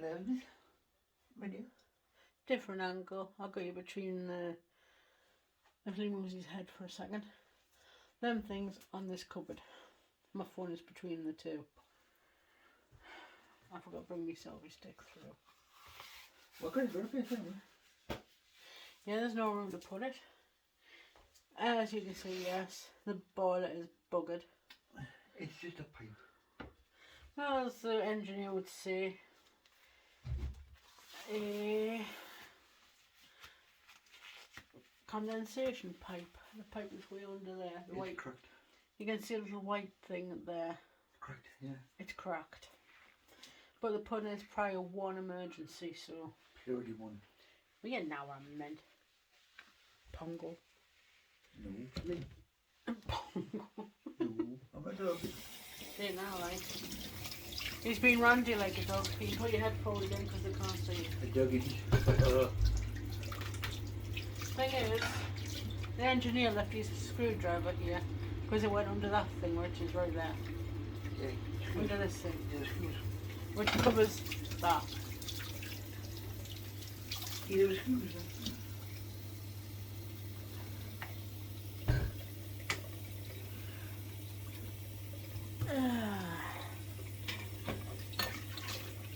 lens video. Different angle. I'll go you between the. If he moves his head for a second. Them things on this cupboard. My phone is between the two. I forgot to bring my selfie stick through. What kind of graphic is that? Yeah, there's no room to put it. As you can see, yes, the boiler is buggered. It's just a pipe. Well, as the engineer would say, a condensation pipe. The pipe is way under there. The It's white, cracked. you can see a little white thing there. Cracked, yeah. It's cracked. But the pudding is probably one emergency, so. Purely one. Well, yeah, now I meant. Pongo. No, please. Pongo. No, I'm a dog. There now, like. He's been randy like a dog. You can put your headphones in because they can't see you. A doggy. Thing is, the engineer left his screwdriver here because it went under that thing, which is right there. Yeah, Under this thing, yeah, screws. which covers that. Yeah, the screws.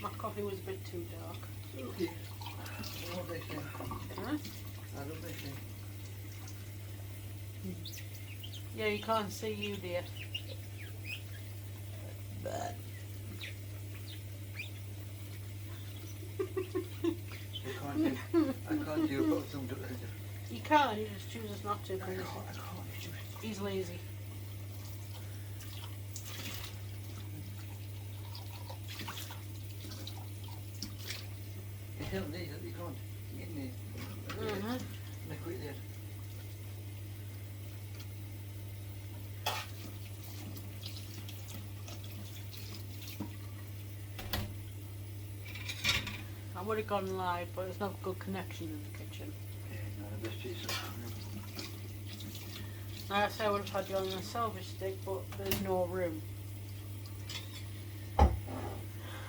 My coffee was a bit too dark. Okay. What they say? Huh? I don't think so. Yeah, you can't see you, dear. But I can't do about something. You can, he just chooses not to I because can't. he's lazy. It's not there, you can't. Get in there. Mm-hmm. Look right there. I would have gone live, but there's no good connection in the kitchen. Yeah, no, the best piece of Like I say, I would have had you on the salvage stick, but there's no room.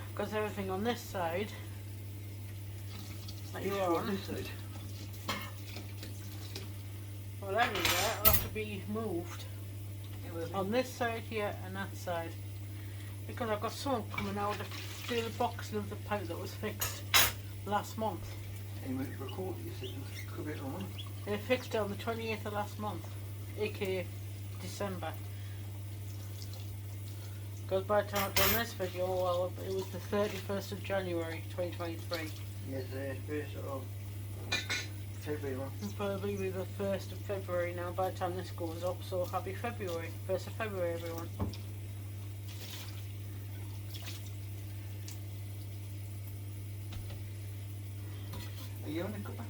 Because everything on this side, that you're on, this side. well, everywhere, will have to be moved. Yeah, well, On this side here and that side. Because I've got someone coming out to do the boxing of the pipe that was fixed last month. anyway, record, you said it could be on. They fixed it on the 28th of last month, aka December. Because by the time I've done this video, well, it was the 31st of January 2023. Yes, first of February. It'll probably be the 1st of February now by the time this goes up, so happy February. 1st of February, everyone. Are you on the cuppa?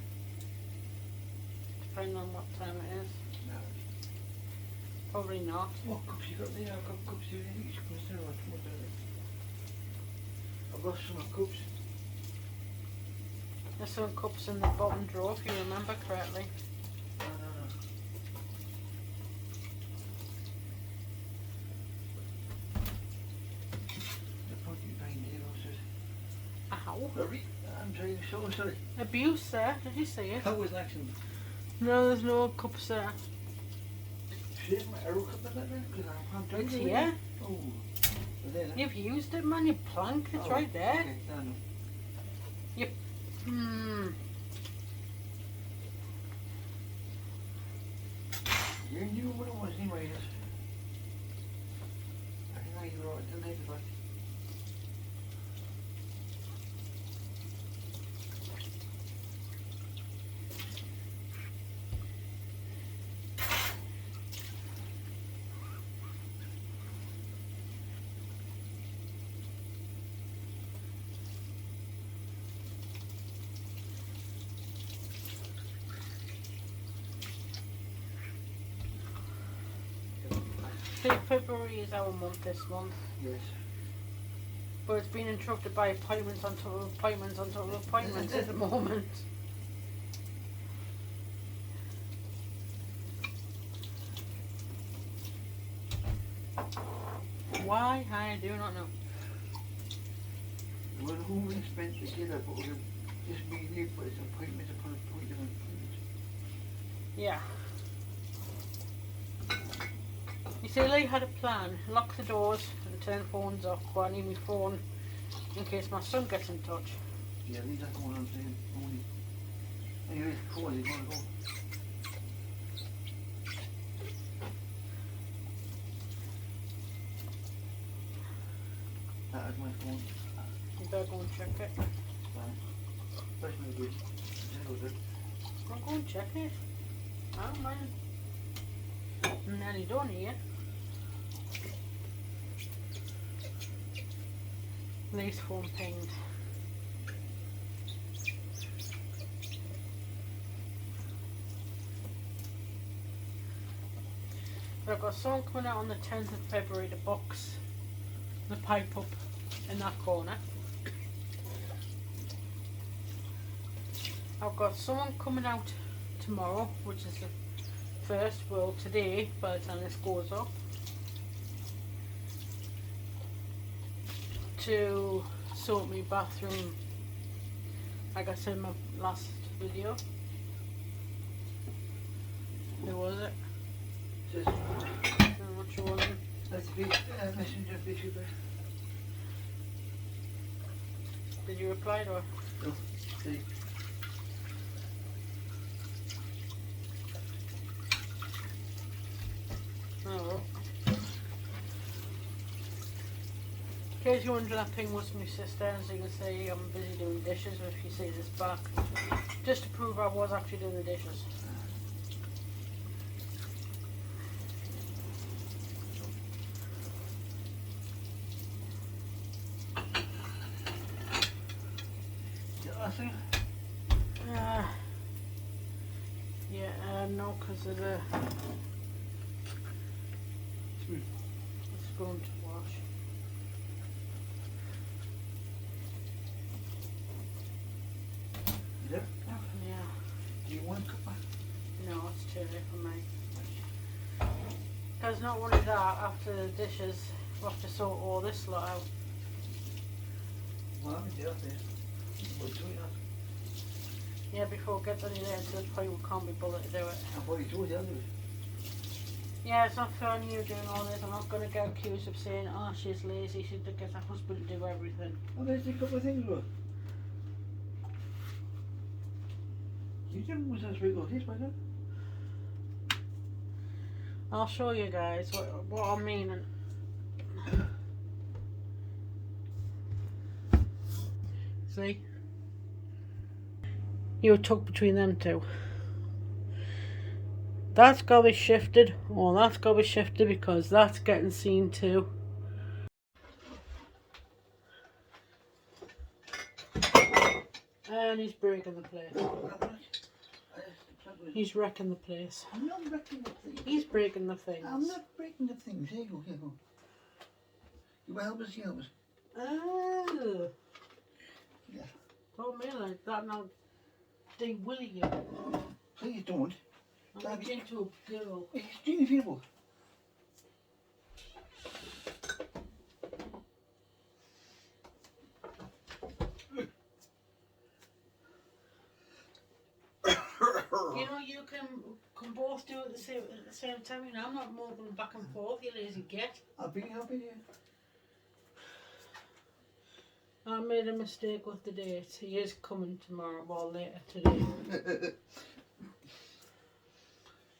Depending on what time it is. No. Probably not. What cups you got there? I've got cups here. Each cups there. I've got some cups. There's some cups in the bottom drawer, if you remember correctly. No. The point you find there also. Ow. Sorry, I'm saying so sorry. Abuse there, did you see it? How was that action? No, there's no cups there. Shit, my arrow cup in that there? Because I can't drink It's it. here. Oh. There, You've used it, man, you plank, it's Oh, right there. Okay, no. Hmm. You knew what it was anyway. I know you wrote it tonight, but See, February is our month this month, yes. but it's been interrupted by appointments on top of appointments on top of appointments at the moment. Why? I do not know. Well, whole expense together, but we'll just me and you, but it's appointments upon appointments. Yeah. You see, Lee had a plan. Lock the doors and turn phones off, but I need my phone in case my son gets in touch. Yeah, I think that's what I'm saying. Only. Anyway, cool, you wanna go? That is my phone. You better go and check it. That's my good. I'll go and check it. I don't mind. I'm nearly done here. Lee's phone pinged. I've got a song coming out on the 10th of February to box the pipe up in that corner. I've got someone coming out tomorrow, which is the first, well today by the time this goes up, to sort my bathroom, like I said in my last video. Who was it? I'm not sure. That's the messenger issue. Did you reply to her? No, see. Oh. In case you're wondering, that thing was my sister, as you can see I'm busy doing dishes if you see this back. Just to prove I was actually doing the dishes. No, because of the it's going to wash. Yeah? Yeah. Do you want a cup? No, it's too late for me. Because not only that, after the dishes, we have to sort all this lot out. Well, I'm in there. We'll do that. Yeah, before it gets any there, so the point we can't be bothered to do it. I thought you told the others. Yeah, it's not fair on you doing all this. I'm not going to get accused of saying, oh, she's lazy, she gets her husband to do everything. Oh, there's a couple of things, bro. You didn't want us to read all this, by then? I'll show you guys what I mean. See? You were tucked between them two. That's got to be shifted. Or that's got to be shifted because that's getting seen too. And he's breaking the place. He's wrecking the place. I'm not breaking the things. He's breaking the things. I'm not breaking the things. Here you go, here you go. You want help us? You help us. Oh. Yeah. Don't mean like that now. They willy you. Please don't. I'm into a girl. It's extremely beautiful. You know, you can both do it at the same time. You know, I'm not moving back and forth, you lazy git. I'll be happy here. I made a mistake with the date. He is coming tomorrow, well later today.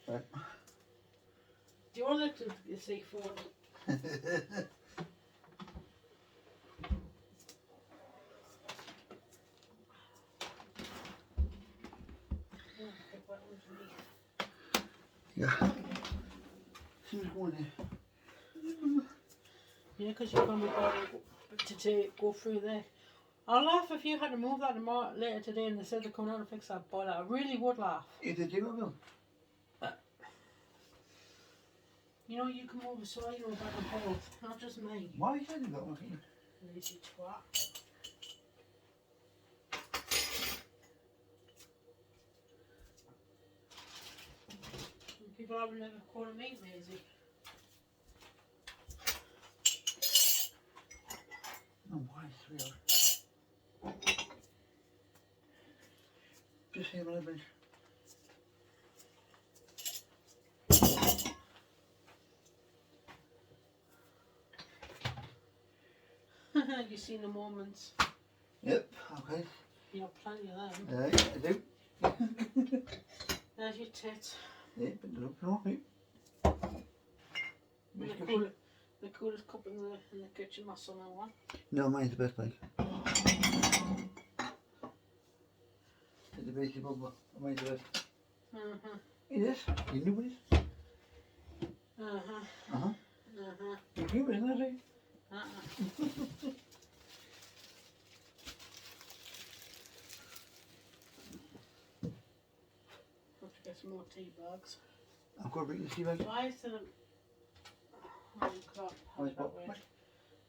Right. Do you want to look at your C4? Yeah. Who's going there? Yeah, because you're going to be able to go through there. I'll laugh if you had to move that tomorrow, later today and they said they're coming out and fix that boiler. I really would laugh. If they do, I will. You know, you can move a side or back and forth, not just me. Why is that got one here? Lazy twat. People haven't ever called me lazy. No, why 3 hours? same on the bench. You seen the moments. Yep, okay. You know, plenty of them. Yeah, I do. There's your tits. Yeah, but look, no, right. The coolest cup in the kitchen, my son and one. No, mine's the best, like. It's the basic bubble. Mine's the best. It is. You knew it is. You knew it, isn't it, right? Have to get some more tea bags. I'm going to bring the tea bag. Why is the... Oh, God. Why is what?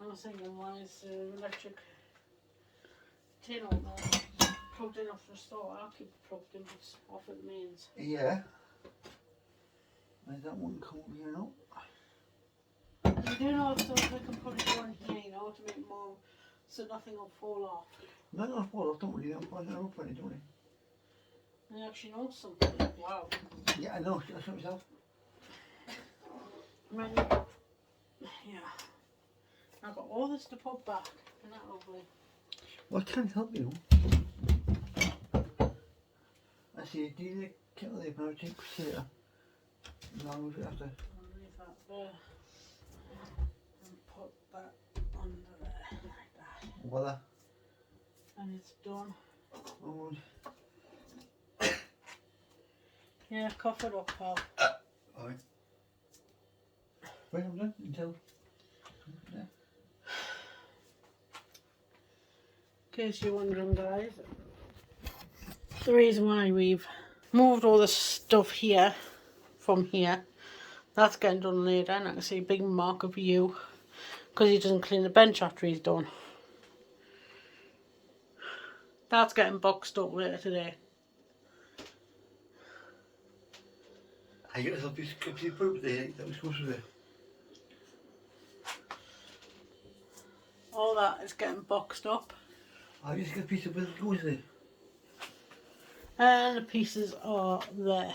I was thinking, why is the electric tin on there plugged in off the store? I'll keep it plugged in, but it's off at the mains. Yeah. Why that one come over here now? You do know so I can put it on here, you know, to make more, so nothing will fall off. Not gonna fall off, don't worry, I'm finding it up for it, don't worry. I actually know something. Wow. Yeah, I know, I saw myself. Yeah. I've got all this to put back. Isn't that lovely? Well, I can't help you. I see, do you kettle there, but I'll take later. No, I'll move it after. I'll leave that there. And put that under there, like that. Voila. And it's done. Oh, Yeah, cough it up, pal. alright. Right, I'm done until. Yeah. In case you're wondering, guys, the reason why we've moved all this stuff here from here, that's getting done later, and I can see a big mark of you because he doesn't clean the bench after he's done. That's getting boxed up later today. I got myself a piece of poop there that was supposed to be. All that is getting boxed up. I just got a piece of poop that goes there. And the pieces are there.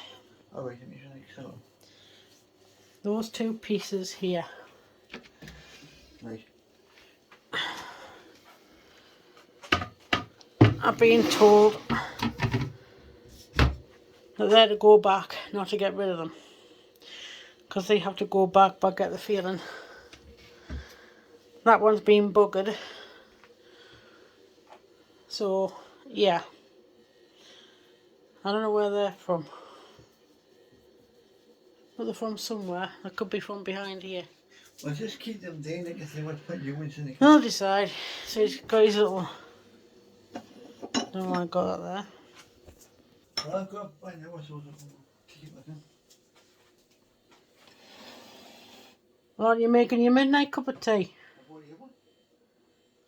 Alright, let me try next one. Those two pieces here. Right. I've been told that they're to go back, not to get rid of them. Because they have to go back, but I get the feeling that one's been buggered. So, yeah. I don't know where they're from. But they're from somewhere. They could be from behind here. Well, just keep them down, I guess they want to put you in the I'll decide. So he's got his little... Don't know why I got that there. Well, I've got I know I saw something. Keep looking. Aren't you making your midnight cup of tea? I've already had one.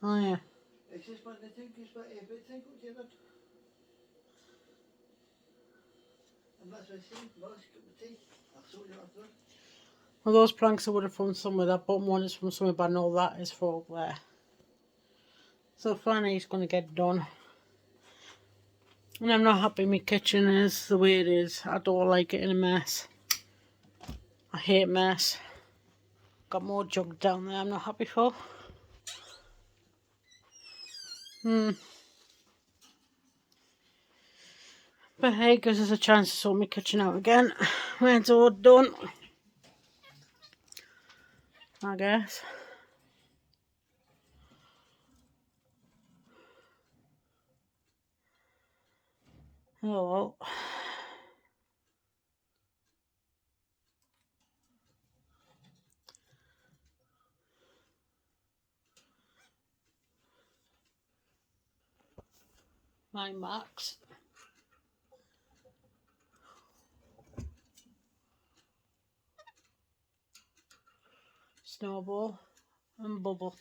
Oh yeah. It's just one of the things, but a bit thing, okay, look. And that's what I say, nice cup of tea. I'll sort you after. Well, those planks I would have from somewhere. That bottom one is from somewhere, but I know that is for up there. So finally it's going to get done. And I'm not happy my kitchen is the way it is. I don't like it in a mess. I hate mess. Got more junk down there I'm not happy for. But hey, it gives us a chance to sort my kitchen out again when it's all done, I guess. Oh well. My marks. Snowball and Bubble.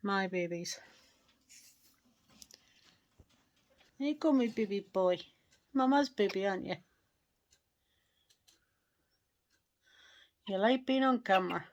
My babies. Here you go, my baby boy. Mama's baby, aren't you? You like being on camera.